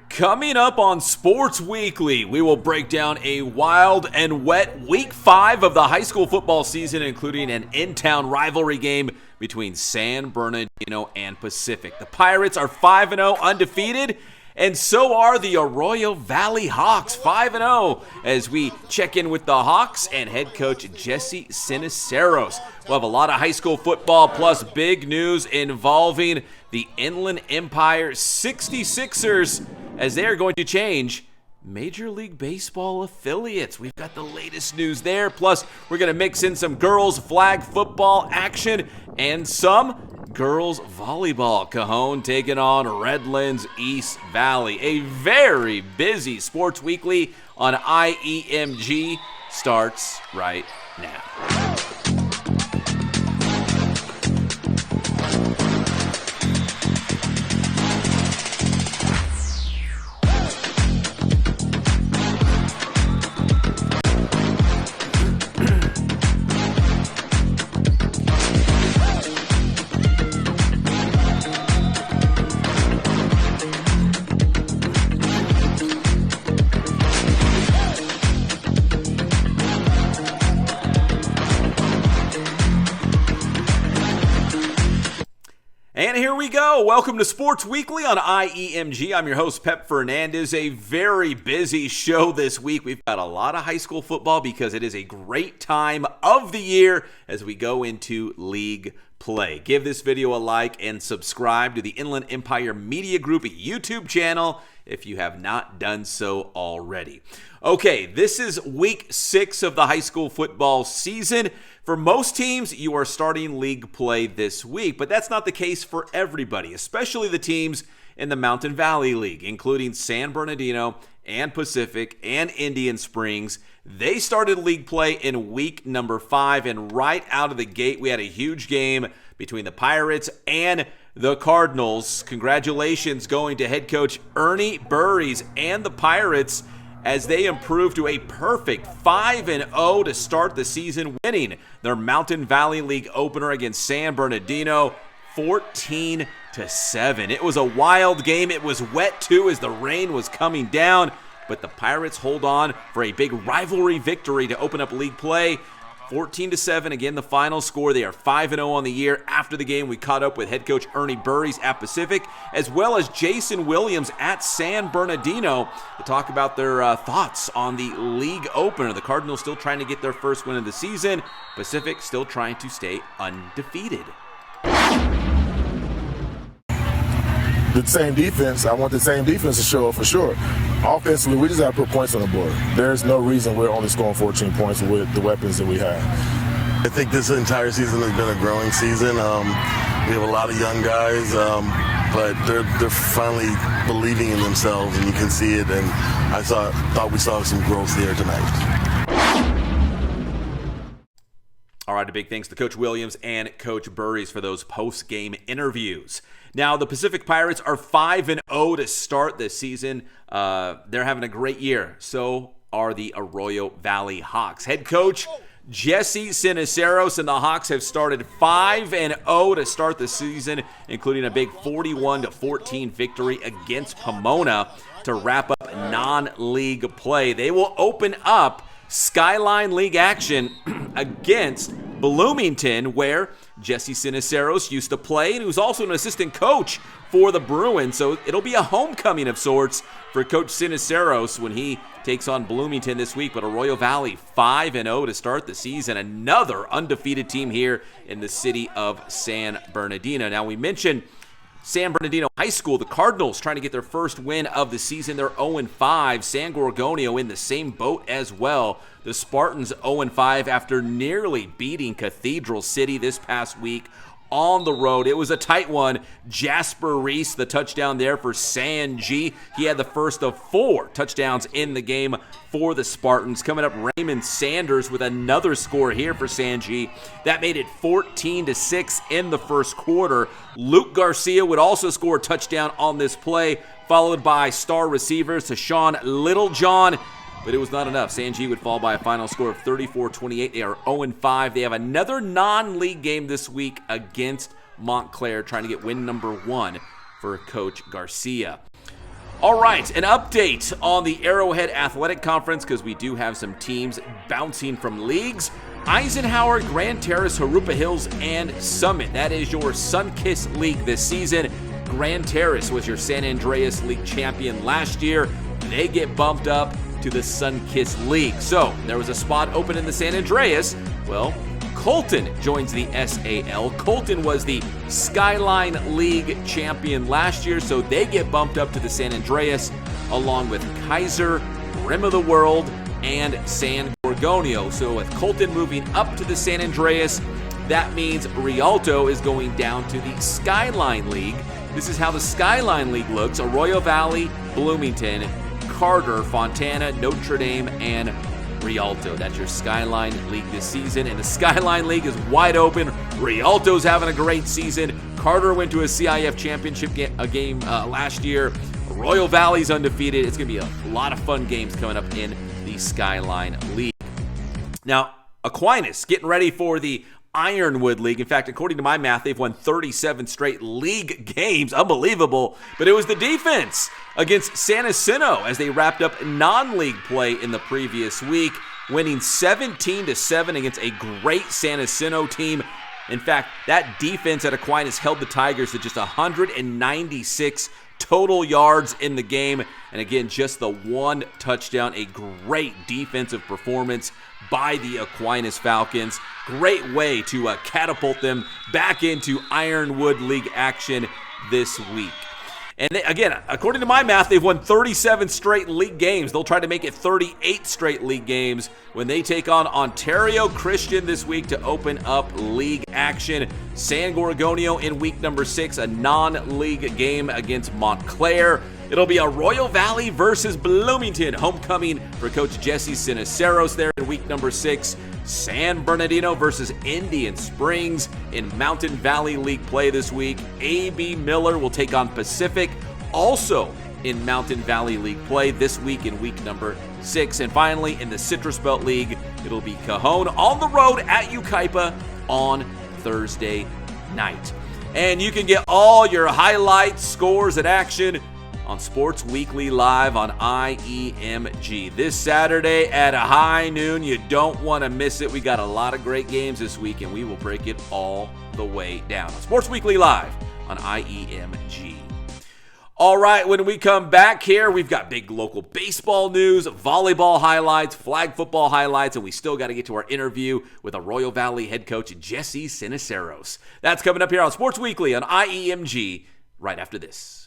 Coming up on Sports Weekly, we will break down a wild and wet Week 5 of the high school football season, including an in-town rivalry game between San Bernardino and Pacific. The Pirates are 5-0 undefeated, and so are the Arroyo Valley Hawks, 5-0, as we check in with the Hawks and head coach Jesse Siniceros. We'll have a lot of high school football plus big news involving the Inland Empire 66ers as they are going to change Major League Baseball affiliates. We've got the latest news there. Plus, we're going to mix in some girls flag football action and some girls volleyball. Cajon taking on Redlands East Valley. A very busy Sports Weekly on IEMG starts right now. And here we go. Welcome to Sports Weekly on IEMG. I'm your host, Pep Fernandez. A very busy show this week. We've got a lot of high school football because it is a great time of the year as we go into league play. Give this video a like and subscribe to the Inland Empire Media Group YouTube channel if you have not done so already. Okay, this is week 6 of the high school football season. For most teams, you are starting league play this week, but that's not the case for everybody, especially the teams in the Mountain Valley League, including San Bernardino and Pacific and Indian Springs. They started league play in week number 5, and right out of the gate, we had a huge game between the Pirates and the Cardinals. Congratulations going to head coach Ernie Burries and the Pirates as they improved to a perfect 5-0 to start the season, winning their Mountain Valley League opener against San Bernardino 14-7. It was a wild game. It was wet too as the rain was coming down, but the Pirates hold on for a big rivalry victory to open up league play. 14-7, again, the final score. They are 5-0 on the year. After the game, we caught up with head coach Ernie Burries at Pacific, as well as Jason Williams at San Bernardino to talk about their thoughts on the league opener. The Cardinals still trying to get their first win of the season. Pacific still trying to stay undefeated. The same defense, I want the same defense to show up for sure. Offensively, we just have to put points on the board. There's no reason we're only scoring 14 points with the weapons that we have. I think this entire season has been a growing season. We have a lot of young guys, but they're finally believing in themselves, and you can see it. And I thought we saw some growth there tonight. All right, a big thanks to Coach Williams and Coach Burries for those post-game interviews. Now, the Pacific Pirates are 5-0 to start this season. They're having a great year. So are the Arroyo Valley Hawks. Head coach Jesse Siniceros and the Hawks have started 5-0 to start the season, including a big 41-14 victory against Pomona to wrap up non-league play. They will open up Skyline League action against Bloomington, where Jesse Siniceros used to play, and he was also an assistant coach for the Bruins. So it'll be a homecoming of sorts for Coach Siniceros when he takes on Bloomington this week. But Arroyo Valley 5-0 to start the season. Another undefeated team here in the city of San Bernardino. Now, we mentioned San Bernardino High School, the Cardinals trying to get their first win of the season. They're 0-5. San Gorgonio in the same boat as well. The Spartans 0-5 after nearly beating Cathedral City this past week on the road. It was a tight one. Jasper Reese, the touchdown there for San G. He had the first of 4 touchdowns in the game for the Spartans. Coming up, Raymond Sanders with another score here for San G. That made it 14-6 in the first quarter. Luke Garcia would also score a touchdown on this play, followed by star receivers to Sean Littlejohn. But it was not enough. San G would fall by a final score of 34-28. They are 0-5. They have another non-league game this week against Montclair, trying to get win number 1 for Coach Garcia. All right, an update on the Arrowhead Athletic Conference, because we do have some teams bouncing from leagues. Eisenhower, Grand Terrace, Harupa Hills, and Summit. That is your Sunkist League this season. Grand Terrace was your San Andreas League champion last year. They get bumped up to the Sunkist League. So there was a spot open in the San Andreas. Well, Colton joins the SAL. Colton was the Skyline League champion last year, so they get bumped up to the San Andreas, along with Kaiser, Rim of the World, and San Gorgonio. So with Colton moving up to the San Andreas, that means Rialto is going down to the Skyline League. This is how the Skyline League looks: Arroyo Valley, Bloomington, Carter, Fontana, Notre Dame, and Rialto. That's your Skyline League this season, and the Skyline League is wide open. Rialto's having a great season. Carter went to a CIF championship game last year. Arroyo Valley's undefeated. It's going to be a lot of fun games coming up in the Skyline League. Now, Aquinas getting ready for the Ironwood League. In fact, according to my math, they've won 37 straight league games. Unbelievable. But it was the defense against San Jacinto as they wrapped up non-league play in the previous week, winning 17-7 against a great San Jacinto team. In fact, that defense at Aquinas held the Tigers to just 196 total yards in the game. And again, just the one touchdown. A great defensive performance by the Aquinas Falcons. Great way to catapult them back into Ironwood League action this week. And again, according to my math, they've won 37 straight league games. They'll try to make it 38 straight league games when they take on Ontario Christian this week to open up league action. San Gorgonio in week number 6, a non-league game against Montclair. It'll be Arroyo Valley versus Bloomington. Homecoming for Coach Jesse Siniceros there in week number 6. San Bernardino versus Indian Springs in Mountain Valley League play this week. A.B. Miller will take on Pacific, also in Mountain Valley League play this week in week number 6. And finally, in the Citrus Belt League, it'll be Cajon on the road at Yucaipa on Thursday night. And you can get all your highlights, scores, and action on Sports Weekly Live on IEMG this Saturday at a high noon. You don't want to miss it. We got a lot of great games this week, and we will break it all the way down on Sports Weekly Live on IEMG. All right, when we come back here, we've got big local baseball news, volleyball highlights, flag football highlights, and we still got to get to our interview with Arroyo Valley head coach Jesse Siniceros. That's coming up here on Sports Weekly on IEMG right after this.